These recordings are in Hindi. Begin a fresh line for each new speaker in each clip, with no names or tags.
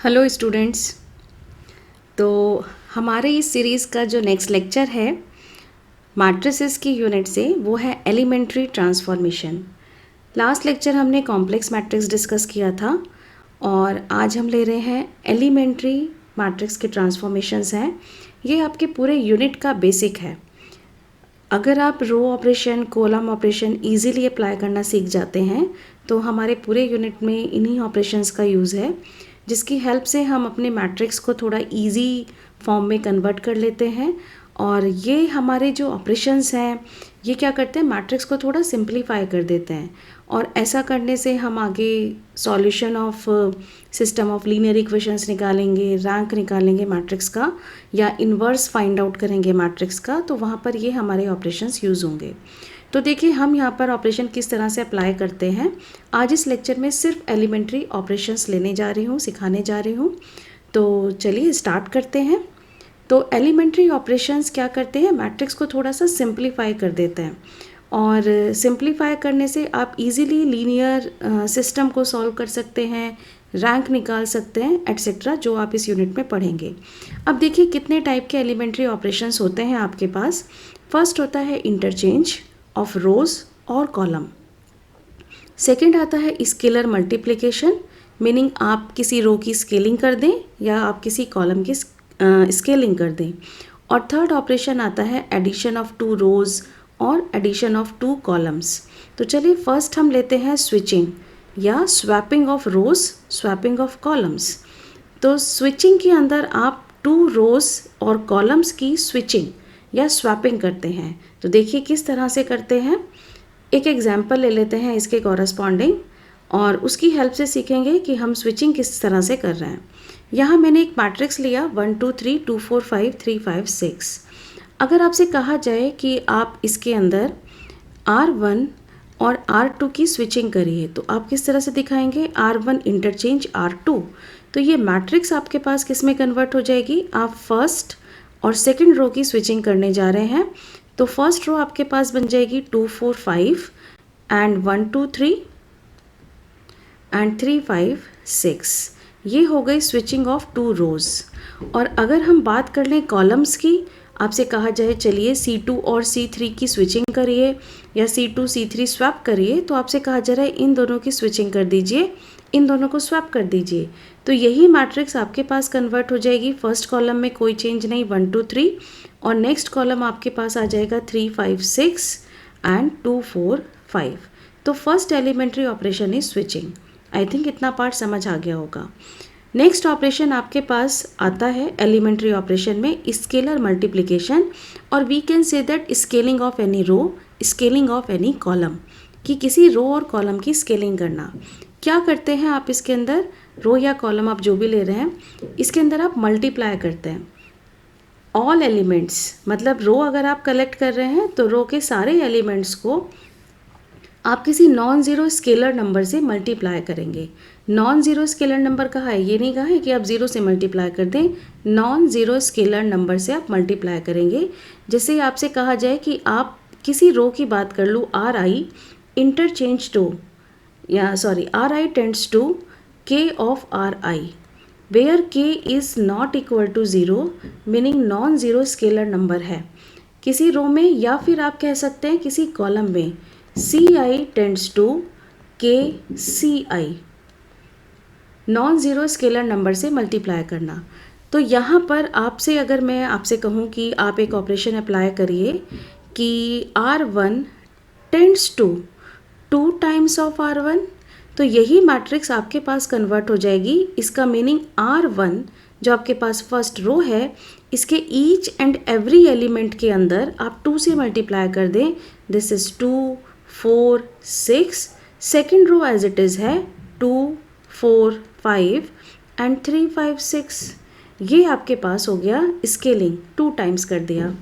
Hello students. तो हमारे इस सीरीज़ का जो नेक्स्ट लेक्चर है मैट्रिसेस की यूनिट से वो है एलिमेंट्री ट्रांसफॉर्मेशन। लास्ट लेक्चर हमने कॉम्प्लेक्स मैट्रिक्स डिस्कस किया था और आज हम ले रहे हैं एलिमेंट्री मैट्रिक्स के ट्रांसफॉर्मेशंस हैं। ये आपके पूरे यूनिट का बेसिक है। अगर आप row operation column operation easily apply करना सीख जाते हैं तो हमारे पूरे यूनिट में इन्हीं ऑपरेशंस का यूज़ है, जिसकी हेल्प से हम अपने मैट्रिक्स को थोड़ा इजी फॉर्म में कन्वर्ट कर लेते हैं। और ये हमारे जो ऑपरेशंस हैं ये क्या करते हैं, मैट्रिक्स को थोड़ा सिंप्लीफाई कर देते हैं और ऐसा करने से हम आगे solution of system of linear equations निकालेंगे, रैंक निकालेंगे मैट्रिक्स का, या इन्वर्स फाइंड आउट करेंगे मैट्रिक्स का, तो वहाँ पर ये हमारे ऑपरेशंस यूज़ होंगे। तो देखिए हम यहाँ पर ऑपरेशन किस तरह से अप्लाई करते हैं। आज इस लेक्चर में सिर्फ एलिमेंट्री ऑपरेशंस लेने जा रही हूँ, सिखाने जा रही हूँ। तो चलिए स्टार्ट करते हैं। तो एलिमेंट्री ऑपरेशंस क्या करते हैं, मैट्रिक्स को थोड़ा सा सिंप्लीफाई कर देते हैं और सिंप्लीफाई करने से आप इजीली लीनियर सिस्टम को सॉल्व कर सकते हैं, रैंक निकाल सकते हैं, एट्सेट्रा, जो आप इस यूनिट में पढ़ेंगे। अब देखिए कितने टाइप के एलिमेंट्री ऑपरेशंस होते हैं आपके पास। फर्स्ट होता है इंटरचेंज ऑफ रोज और कॉलम। सेकंड आता है स्केलर मल्टीप्लिकेशन, मीनिंग आप किसी रो की स्केलिंग कर दें या आप किसी कॉलम की स्केलिंग कर दें। और थर्ड ऑपरेशन आता है एडिशन ऑफ टू रोज और एडिशन ऑफ टू कॉलम्स। तो चलिए फर्स्ट हम लेते हैं स्विचिंग या swapping of rose, swapping of columns. तो स्विचिंग के अंदर आप टू रोज और कॉलम्स की स्विचिंग या स्वैपिंग करते हैं। तो देखिए किस तरह से करते हैं। एक एग्जाम्पल ले लेते हैं इसके कॉरस्पॉन्डिंग और उसकी हेल्प से सीखेंगे कि हम स्विचिंग किस तरह से कर रहे हैं। यहाँ मैंने एक मैट्रिक्स लिया 1 2 3 2 4 5 3 5 6। अगर आपसे कहा जाए कि आप इसके अंदर R1 और R2 की स्विचिंग करिए तो आप किस तरह से दिखाएंगे, R1 इंटरचेंज R2। तो ये मैट्रिक्स आपके पास किस में कन्वर्ट हो जाएगी, आप फर्स्ट और सेकंड रो की स्विचिंग करने जा रहे हैं। तो फर्स्ट रो आपके पास बन जाएगी 2 4 5 एंड 1 2 3 एंड 3 5 6। ये हो गई स्विचिंग ऑफ टू रोज। और अगर हम बात कर लें कॉलम्स की, आपसे कहा जाए चलिए C2 और C3 की स्विचिंग करिए या C2 C3 स्वैप करिए, तो आपसे कहा जा रहा है इन दोनों की स्विचिंग कर दीजिए, इन दोनों को स्वैप कर दीजिए। तो यही मैट्रिक्स आपके पास कन्वर्ट हो जाएगी। फर्स्ट कॉलम में कोई चेंज नहीं 1 2 3 और नेक्स्ट कॉलम आपके पास आ जाएगा 3 5 6 एंड 2 4 5। तो first elementary operation is switching. I think इतना पार्ट समझ आ गया होगा। नेक्स्ट ऑपरेशन आपके पास आता है एलिमेंट्री ऑपरेशन में स्केलर मल्टीप्लिकेशन, और we can say that scaling of any row, scaling of any column, कि किसी रो और कॉलम की स्केलिंग करना। क्या करते हैं आप इसके अंदर, रो या कॉलम आप जो भी ले रहे हैं इसके अंदर आप मल्टीप्लाई करते हैं ऑल एलिमेंट्स। मतलब रो अगर आप कलेक्ट कर रहे हैं तो रो के सारे एलिमेंट्स को आप किसी नॉन ज़ीरो स्केलर नंबर से मल्टीप्लाई करेंगे। नॉन ज़ीरो स्केलर नंबर कहा है, ये नहीं कहा है कि आप ज़ीरो से मल्टीप्लाई कर दें, नॉन ज़ीरो स्केलर नंबर से आप मल्टीप्लाई करेंगे। जैसे आपसे कहा जाए कि आप किसी रो की बात कर लूँ, आर आई इंटरचेंज टू या sorry R I tends to K of R I, where K is not equal to zero, meaning non zero scalar number है किसी रो में, या फिर आप कह सकते हैं किसी कॉलम में सी आई टेंड्स टू के सी आई, नॉन ज़ीरो स्केलर नंबर से मल्टीप्लाई करना। तो यहाँ पर आपसे अगर मैं आपसे कहूँ कि आप एक ऑपरेशन अप्लाई करिए कि R1 tends to 2 times of R1, तो यही मैट्रिक्स आपके पास कन्वर्ट हो जाएगी। इसका मीनिंग R1 जो आपके पास फर्स्ट रो है, इसके ईच एंड एवरी एलिमेंट के अंदर आप 2 से मल्टीप्लाई कर दें। This is 2 4 6, second row as it is है 2 4 5 एंड 3 5 6। ये आपके पास हो गया स्केलिंग, 2 टाइम्स कर दिया।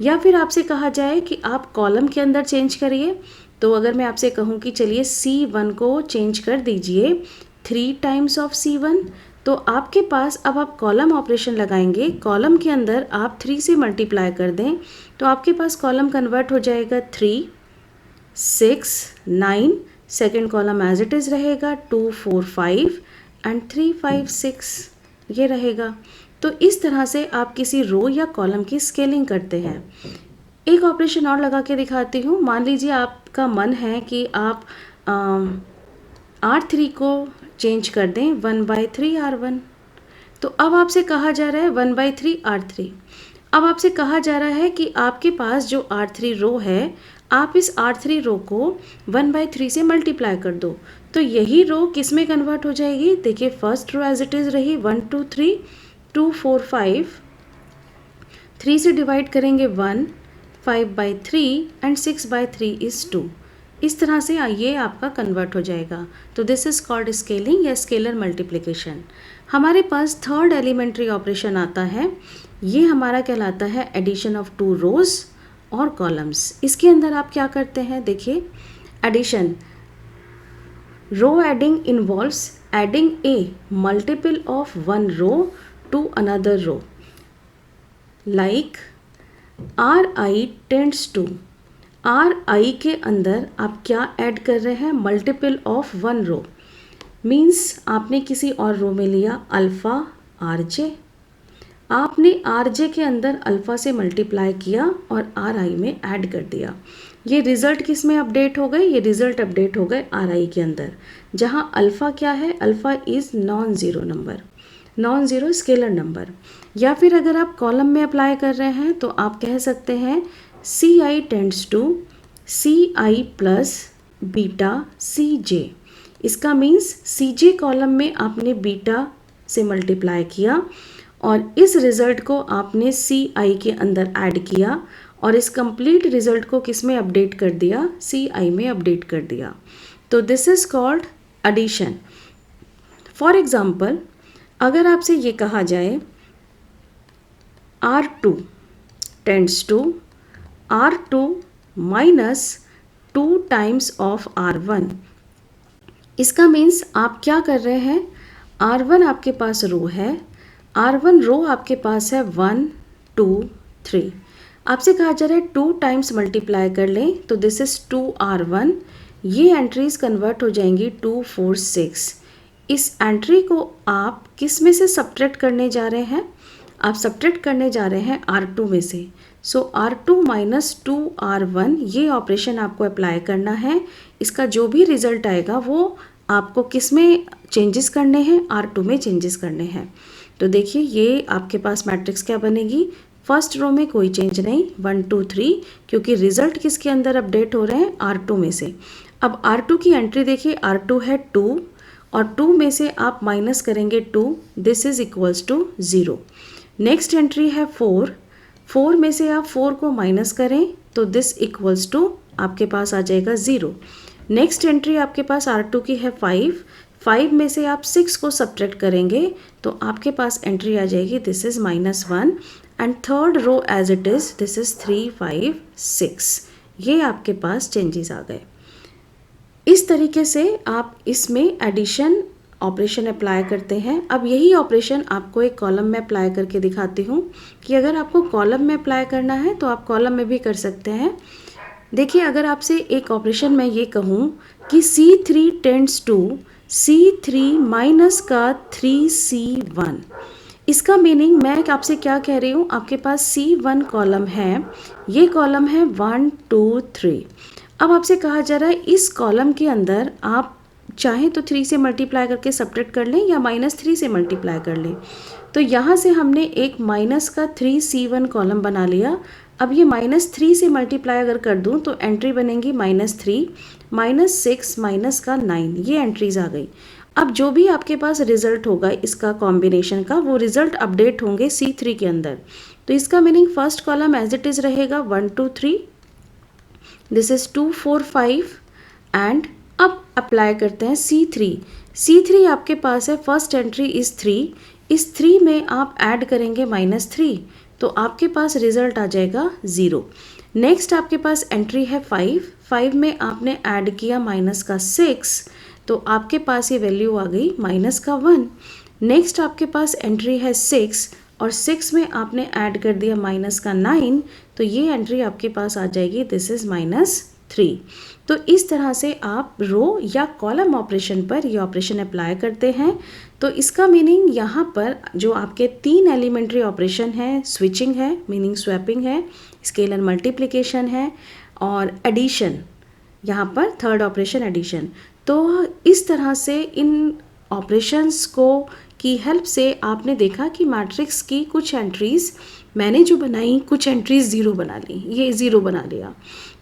या फिर आपसे कहा जाए कि आप कॉलम के अंदर चेंज करिए, तो अगर मैं आपसे कहूँ कि चलिए C1 को चेंज कर दीजिए 3 टाइम्स ऑफ C1, तो आपके पास अब आप कॉलम ऑपरेशन लगाएंगे, कॉलम के अंदर आप 3 से मल्टीप्लाई कर दें तो आपके पास कॉलम कन्वर्ट हो जाएगा 3 6 9, second column as it is रहेगा 2 4 5 एंड 3 5 6। ये रहेगा। तो इस तरह से आप किसी रो या कॉलम की स्केलिंग करते हैं। एक ऑपरेशन और लगा के दिखाती हूँ। मान लीजिए आपका मन है कि आप R3 को चेंज कर दें 1/3 R1। तो अब आपसे कहा जा रहा है 1/3 R3। अब आपसे कहा जा रहा है कि आपके पास जो R3 रो है, आप इस R3 रो को 1/3 से मल्टीप्लाई कर दो। तो यही रो किस में कन्वर्ट हो जाएगी? देखिए, first row as it is रही 1 2 3 2 4 5, 3 से डिवाइड करेंगे 1, 5/3 एंड 6/3 इज़ 2। इस तरह से ये आपका कन्वर्ट हो जाएगा। तो दिस इज़ कॉल्ड स्केलिंग या स्केलर मल्टीप्लिकेशन। हमारे पास थर्ड एलिमेंट्री ऑपरेशन आता है। ये हमारा कहलाता है एडिशन ऑफ टू रोज और कॉलम्स। इसके अंदर आप क्या करते हैं? देखिए, addition, row adding involves adding a multiple of one row to another row, like Ri tends to. Ri के अंदर आप क्या ऐड कर रहे हैं? Multiple of one row, means आपने किसी और रो में लिया अल्फ़ा Rj, आपने Rj के अंदर अल्फ़ा से मल्टीप्लाई किया और Ri में ऐड कर दिया। ये रिज़ल्ट किस में अपडेट हो गए? ये रिज़ल्ट अपडेट हो गए Ri के अंदर, जहाँ अल्फ़ा क्या है? Alpha is non zero number, non zero scalar number. या फिर अगर आप कॉलम में अप्लाई कर रहे हैं तो आप कह सकते हैं Ci tends to Ci plus beta Cj। इसका मीन्स Cj कॉलम में आपने बीटा से मल्टीप्लाई किया और इस रिज़ल्ट को आपने Ci के अंदर ऐड किया और इस कंप्लीट रिज़ल्ट को किस में अपडेट कर दिया? Ci में अपडेट कर दिया। तो this is called addition. For example, अगर आपसे ये कहा जाए R2 tends to R2 minus 2 times of R1, इसका मीन्स आप क्या कर रहे हैं? R1 आपके पास रो है, R1 रो आपके पास है 1 2 3, आपसे कहा जा रहा है 2 टाइम्स मल्टीप्लाई कर लें, तो दिस इज़ 2R1। ये एंट्रीज कन्वर्ट हो जाएंगी 2 4 6। इस एंट्री को आप किस में से सब्ट्रैक्ट करने जा रहे हैं? आप सब्ट्रैक्ट करने जा रहे हैं R2 में से। सो R2 माइनस 2R1, ये ऑपरेशन आपको अप्लाई करना है। इसका जो भी रिजल्ट आएगा वो आपको किस में चेंजेस करने हैं? R2 में चेंजेस करने हैं। तो देखिए, ये आपके पास मैट्रिक्स क्या बनेगी? फर्स्ट रो में कोई चेंज नहीं, 1 2 3, क्योंकि रिजल्ट किसके अंदर अपडेट हो रहे हैं? R2 में से। अब R2 की एंट्री देखिए, R2 है 2 और 2 में से आप माइनस करेंगे 2, this is equals to 0। Next entry है 4, 4 में से आप 4 को माइनस करें तो दिस इक्वल्स टू आपके पास आ जाएगा 0। नेक्स्ट एंट्री आपके पास R2 की है 5, 5 में से आप 6 को सब्ट्रैक्ट करेंगे तो आपके पास एंट्री आ जाएगी this is -1 and third row as it is this is 3 5 6। ये आपके पास चेंजेस आ गए। इस तरीके से आप इसमें एडिशन ऑपरेशन अप्लाई करते हैं। अब यही ऑपरेशन आपको एक कॉलम में अप्लाई करके दिखाती हूँ कि अगर आपको कॉलम में अप्लाई करना है तो आप कॉलम में भी कर सकते हैं। देखिए, अगर आपसे एक ऑपरेशन मैं ये कहूँ कि C3 tends to C3 minus का 3C1, इसका मीनिंग मैं आपसे क्या कह रही हूँ? आपके पास C1 कॉलम है, ये कॉलम है 1 2 3। अब आपसे कहा जा रहा है इस कॉलम के अंदर आप चाहें तो 3 से मल्टीप्लाई करके सब्ट्रैक्ट कर लें या -3 से मल्टीप्लाई कर लें। तो यहाँ से हमने एक माइनस का 3C1 कॉलम बना लिया। अब ये -3 से मल्टीप्लाई अगर कर दूँ तो एंट्री बनेंगी -3, -6, माइनस का 9, ये एंट्रीज आ गई। अब जो भी आपके पास रिजल्ट होगा इसका कॉम्बिनेशन का, वो रिजल्ट अपडेट होंगे C3 के अंदर। तो इसका meaning first column as it is रहेगा 1 2 3, दिस इज़ 2 4 5 एंड अब अप्लाई करते हैं C3। C3 आपके पास है, फर्स्ट एंट्री इज़ 3, इस 3 में आप ऐड करेंगे -3 तो आपके पास रिजल्ट आ जाएगा 0। नेक्स्ट आपके पास एंट्री है 5, 5 में आपने ऐड किया -6 तो आपके पास ये वैल्यू आ गई -1। नेक्स्ट आपके पास एंट्री है 6 और 6 में आपने ऐड कर दिया -9 तो ये एंट्री आपके पास आ जाएगी दिस इज़ -3। तो इस तरह से आप रो या कॉलम ऑपरेशन पर ये ऑपरेशन अप्लाई करते हैं। तो इसका मीनिंग यहाँ पर जो आपके 3 एलिमेंट्री ऑपरेशन है, स्विचिंग है मीनिंग स्वैपिंग है, स्केलर मल्टीप्लिकेशन है और एडिशन, यहाँ पर थर्ड ऑपरेशन एडिशन। तो इस तरह से इन ऑपरेशंस को की हेल्प से आपने देखा कि मैट्रिक्स की कुछ एंट्रीज़ मैंने जो बनाई, कुछ एंट्रीज़ ज़ीरो बना ली, ये ज़ीरो बना लिया।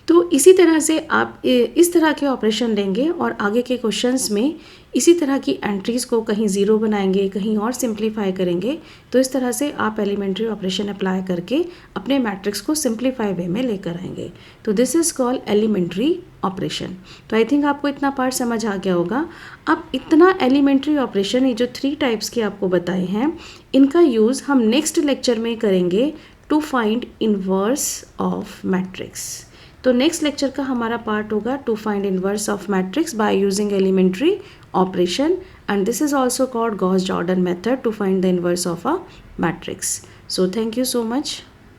तो इसी तरह से आप इस तरह के ऑपरेशन लेंगे और आगे के क्वेश्चंस में इसी तरह की एंट्रीज़ को कहीं ज़ीरो बनाएंगे, कहीं और सिंप्लीफाई करेंगे। तो इस तरह से आप एलिमेंट्री ऑपरेशन अप्लाई करके अपने मैट्रिक्स को सिंप्लीफाई वे में लेकर आएंगे। तो this is called elementary operation. तो आई थिंक आपको इतना पार्ट समझ आ गया होगा। अब इतना एलिमेंट्री ऑपरेशन, ये जो 3 टाइप्स के आपको बताए हैं, इनका यूज़ हम नेक्स्ट लेक्चर में करेंगे to find inverse of matrix. तो नेक्स्ट लेक्चर का हमारा पार्ट होगा to find inverse of matrix by using elementary operation, and this is also called Gauss Jordan method to find the inverse of a matrix. So thank you so much.